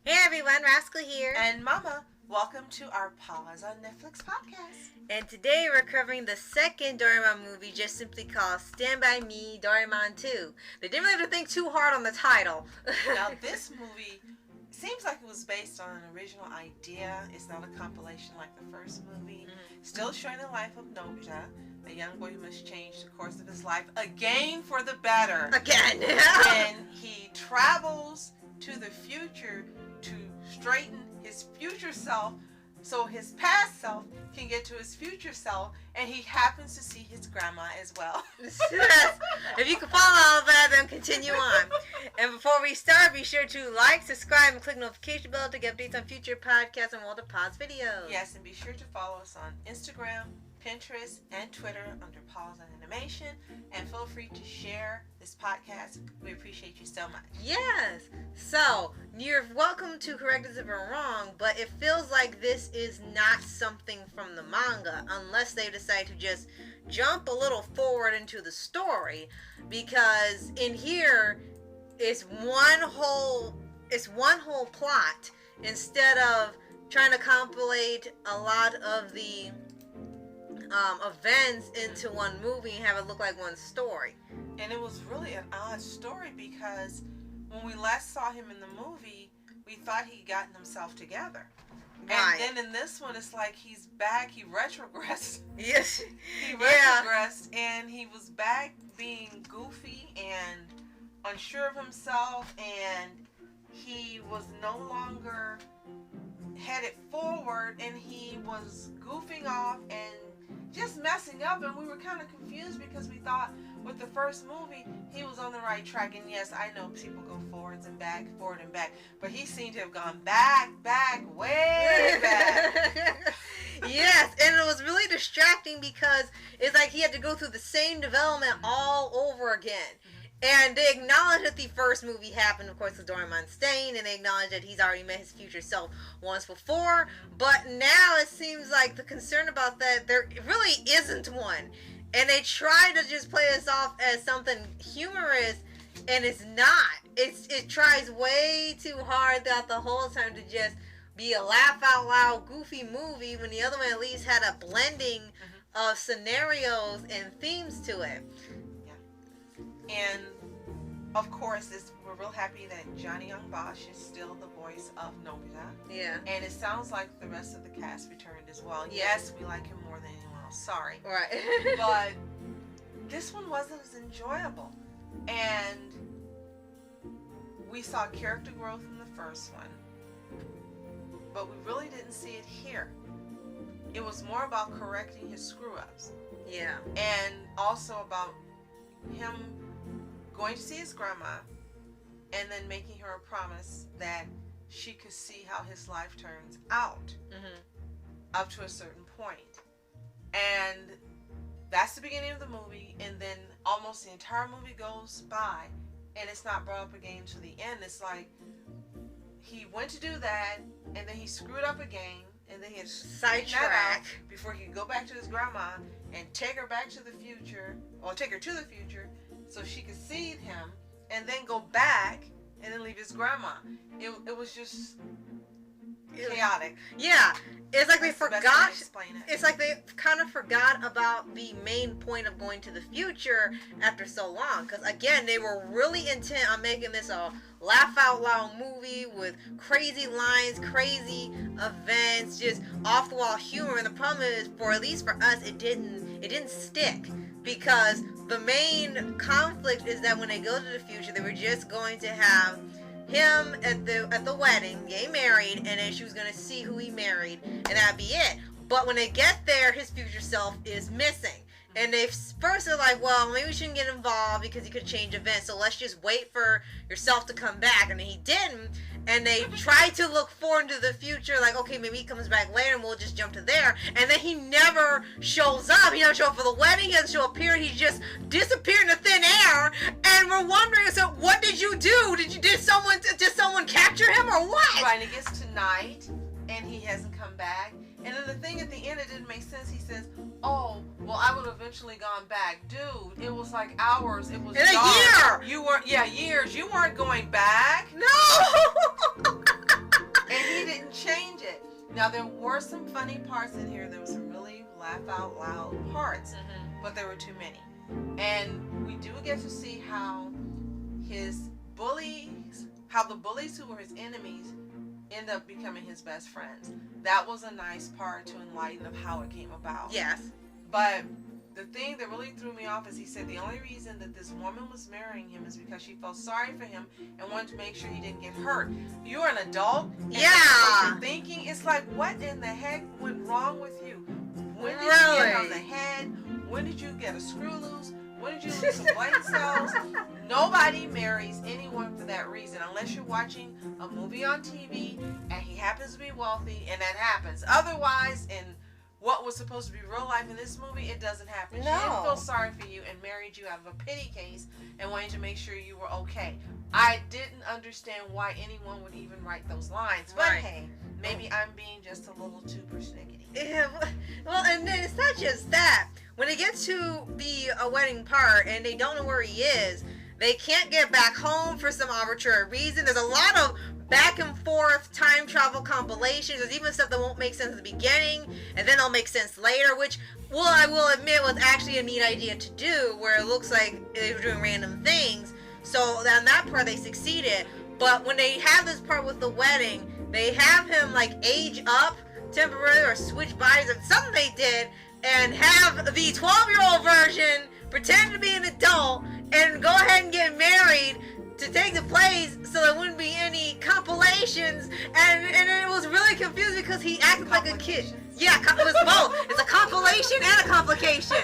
Hey everyone, Rascal here. And Mama, welcome to our Paws on Netflix podcast. And today we're covering the second Doraemon movie, just simply called Stand By Me, Doraemon 2. They didn't really have to think too hard on the title. Now, this movie seems like it was based on an original idea. It's not a compilation like the first movie. Mm-hmm. Still showing the life of Nobita, a young boy who must change the course of his life again for the better. Again. And he travels to the future to straighten his future self so his past self can get to his future self, and he happens to see his grandma as well. Yes. If you can follow all of that, then continue on. And before we start, be sure to like, subscribe, and click the notification bell to get updates on future podcasts and Walter Paz videos. Yes, and be sure to follow us on Instagram, Pinterest, and Twitter under Paws On Animation. And feel free to share this podcast. We appreciate you so much. Yes. So, you're welcome to correct us if we're wrong, but it feels like this is not something from the manga unless they decide to just jump a little forward into the story, because in here it's one whole plot instead of trying to compilate a lot of the events into one movie and have it look like one story. And it was really an odd story because when we last saw him in the movie, we thought he'd gotten himself together. Right. And then in this one, it's like he's back. He retrogressed. Yes. He retrogressed, and he was back being goofy and unsure of himself, and he was no longer headed forward, and he was goofing off and just messing up, and we were kind of confused because we thought with the first movie he was on the right track. And yes, I know people go forward and back, but he seemed to have gone back, way back. Yes, and it was really distracting because it's like he had to go through the same development all over again. And they acknowledge that the first movie happened, of course, with Doraemon staying, and they acknowledge that he's already met his future self once before. But now it seems like the concern about that, there really isn't one. And they try to just play this off as something humorous, and it's not. It tries way too hard throughout the whole time to just be a laugh-out-loud, goofy movie, when the other one at least had a blending of scenarios and themes to it. And of course, we're real happy that Johnny Young Bosch is still the voice of Nobita. Yeah. And it sounds like the rest of the cast returned as well. Yes, we like him more than anyone else. Sorry. Right. But this one wasn't as enjoyable. And we saw character growth in the first one, but we really didn't see it here. It was more about correcting his screw-ups. Yeah. And also about him going to see his grandma and then making her a promise that she could see how his life turns out up to a certain point. And that's the beginning of the movie, and then almost the entire movie goes by and it's not brought up again to the end. It's like he went to do that and then he screwed up again, and then he had to sidetrack before he could go back to his grandma and take her back to the future, or take her to the future so she could see him, and then go back and then leave his grandma. It was just chaotic. Yeah, it's like they forgot. It's like they kind of forgot about the main point of going to the future after so long. Because again, they were really intent on making this a laugh out loud movie with crazy lines, crazy events, just off the wall humor. And the problem is, at least for us, it didn't stick, because the main conflict is that when they go to the future, they were just going to have him at the wedding, getting married, and then she was gonna see who he married, and that'd be it. But when they get there, his future self is missing. And they first are like, well, maybe we shouldn't get involved because he could change events, so let's just wait for yourself to come back. And then he didn't. And they tried to look forward into the future, like, okay, maybe he comes back later and we'll just jump to there. And then he never shows up. He doesn't show up for the wedding. He doesn't show up here. He just disappeared into thin air. And we're wondering, so what did you do? Did someone capture him or what? Right, and it gets to night and he hasn't come back. And then the thing at the end, it didn't make sense. He says, oh, well, I would have eventually gone back. Dude, it was like hours. It was in a year. You weren't, years. You weren't going back. No. didn't change it. Now, there were some funny parts in here. There were some really laugh out loud parts, but there were too many. And we do get to see how the bullies who were his enemies end up becoming his best friends. That was a nice part to enlighten of how it came about. Yes. But the thing that really threw me off is he said the only reason that this woman was marrying him is because she felt sorry for him and wanted to make sure he didn't get hurt. You're an adult. And Yeah. what you're thinking, it's like, what in the heck went wrong with you? When did you get on the head? When did you get a screw loose? When did you lose some brain cells? Nobody marries anyone for that reason unless you're watching a movie on TV and he happens to be wealthy and that happens. Otherwise, in what was supposed to be real life in this movie, it doesn't happen. No. She didn't feel sorry for you and married you out of a pity case and wanted to make sure you were okay. I didn't understand why anyone would even write those lines. But hey, maybe I'm being just a little too persnickety. Yeah, well, and then it's not just that. When it gets to the wedding part and they don't know where he is, they can't get back home for some arbitrary reason. There's a lot of back and forth time travel compilations. There's even stuff that won't make sense at the beginning and then it'll make sense later, which, well, I will admit was actually a neat idea to do, where it looks like they were doing random things. So on that part they succeeded. But when they have this part with the wedding, they have him like age up temporarily or switch bodies or something they did, and have the 12-year-old version pretend to be an adult and go ahead and get married to take the place so there wouldn't be any compilations, and it was really confusing because he acted like a kid. Yeah, it was both. It's a compilation and a complication.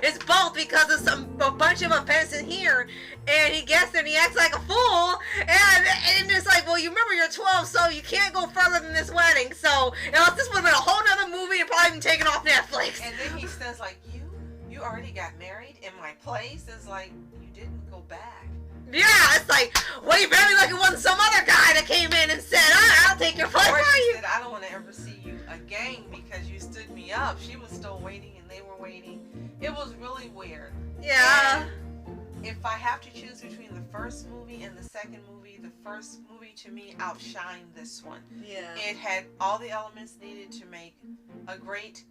It's both because of a bunch of events in here, and he gets there and he acts like a fool, and it's like, well, you remember you're 12, so you can't go further than this wedding. So, this would have been a whole nother movie and probably been taken off Netflix. And then he says, like, you already got married in my place. It's like, you didn't go back. Yeah, it's like, well, you better be lucky it wasn't some other guy that came in and said, I'll take your place. Or she said, I don't want to ever see you again because you stood me up. She was still waiting and they were waiting. It was really weird. Yeah. And if I have to choose between the first movie and the second movie, the first movie to me outshined this one. Yeah. It had all the elements needed to make a great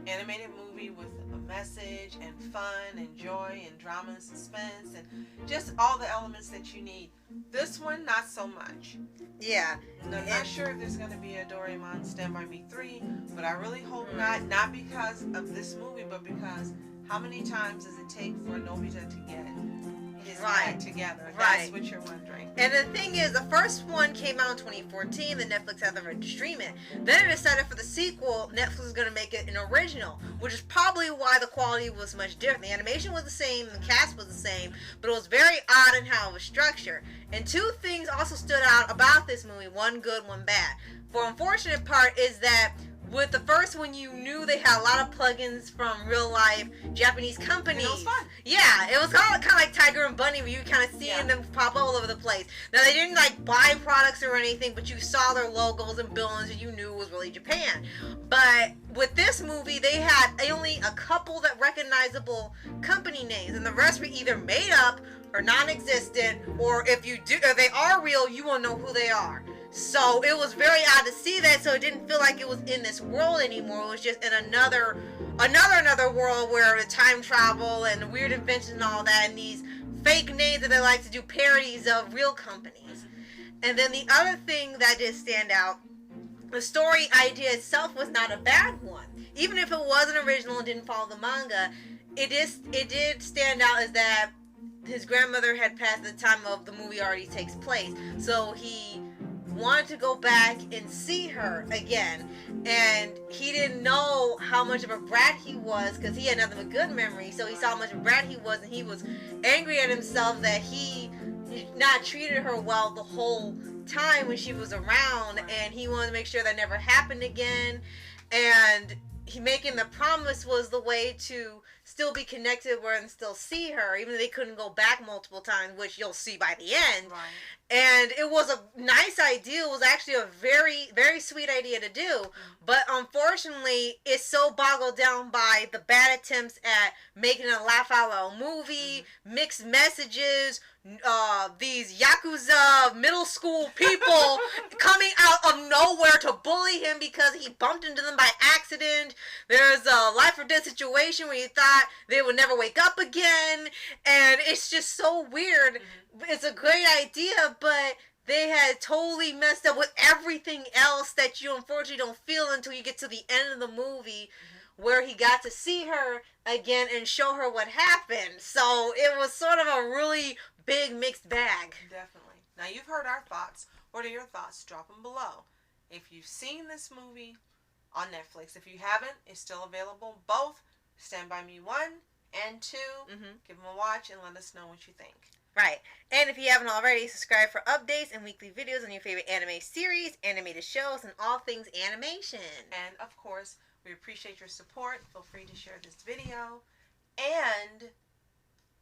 animated movie with a message and fun and joy and drama and suspense and just all the elements that you need. This one, not so much. Yeah. And I'm not sure if there's going to be a Doraemon Stand By Me 3, but I really hope not. Not because of this movie, but because how many times does it take for Nobita to get his act together? That's what you're wondering. And the thing is, the first one came out in 2014, then Netflix had the right to stream it. Then it decided for the sequel, Netflix was going to make it an original, which is probably why the quality was much different. The animation was the same, the cast was the same, but it was very odd in how it was structured. And two things also stood out about this movie, one good, one bad. The unfortunate part is that with the first one, you knew they had a lot of plugins from real life Japanese companies. And it was fun. Yeah, it was kind of like Tiger and Bunny, where you kind of seeing them pop all over the place. Now, they didn't like buy products or anything, but you saw their logos and buildings and you knew it was really Japan. But with this movie, they had only a couple that recognizable company names, and the rest were either made up or non-existent, or if they are real, you won't know who they are. So it was very odd to see that, so it didn't feel like it was in this world anymore. It was just in another world where the time travel and the weird inventions and all that, and these fake names that they like to do parodies of real companies. And then the other thing that did stand out, the story idea itself was not a bad one. Even if it was an original and didn't follow the manga, it did stand out as that his grandmother had passed at the time of the movie already takes place. So he wanted to go back and see her again, and he didn't know how much of a brat he was because he had nothing but good memories. So he saw how much of a brat he was, and he was angry at himself that he not treated her well the whole time when she was around, and he wanted to make sure that never happened again. And he making the promise was the way to still be connected where and still see her, even though they couldn't go back multiple times, which you'll see by the end. Right. And it was a nice idea. It was actually a very, very sweet idea to do. Mm-hmm. But unfortunately, it's so boggled down by the bad attempts at making a laugh out loud movie, mixed messages, these Yakuza middle school people coming out of nowhere to bully him because he bumped into them by accident. There's a life or death situation where you thought they would never wake up again. And it's just so weird. Mm-hmm. It's a great idea, but they had totally messed up with everything else that you unfortunately don't feel until you get to the end of the movie, where he got to see her again and show her what happened. So it was sort of a really big mixed bag. Definitely. Now you've heard our thoughts. What are your thoughts? Drop them below. If you've seen this movie on Netflix, if you haven't, it's still available. Both Stand By Me 1 and 2. Give them a watch and let us know what you think. Right. And if you haven't already, subscribe for updates and weekly videos on your favorite anime series, animated shows, and all things animation. And of course, we appreciate your support. Feel free to share this video. And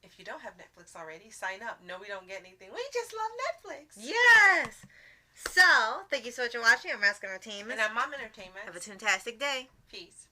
if you don't have Netflix already, sign up. No, we don't get anything. We just love Netflix. Yes. So, thank you so much for watching. I'm Mascot Entertainment. And I'm Mom Entertainment. Have a fantastic day. Peace.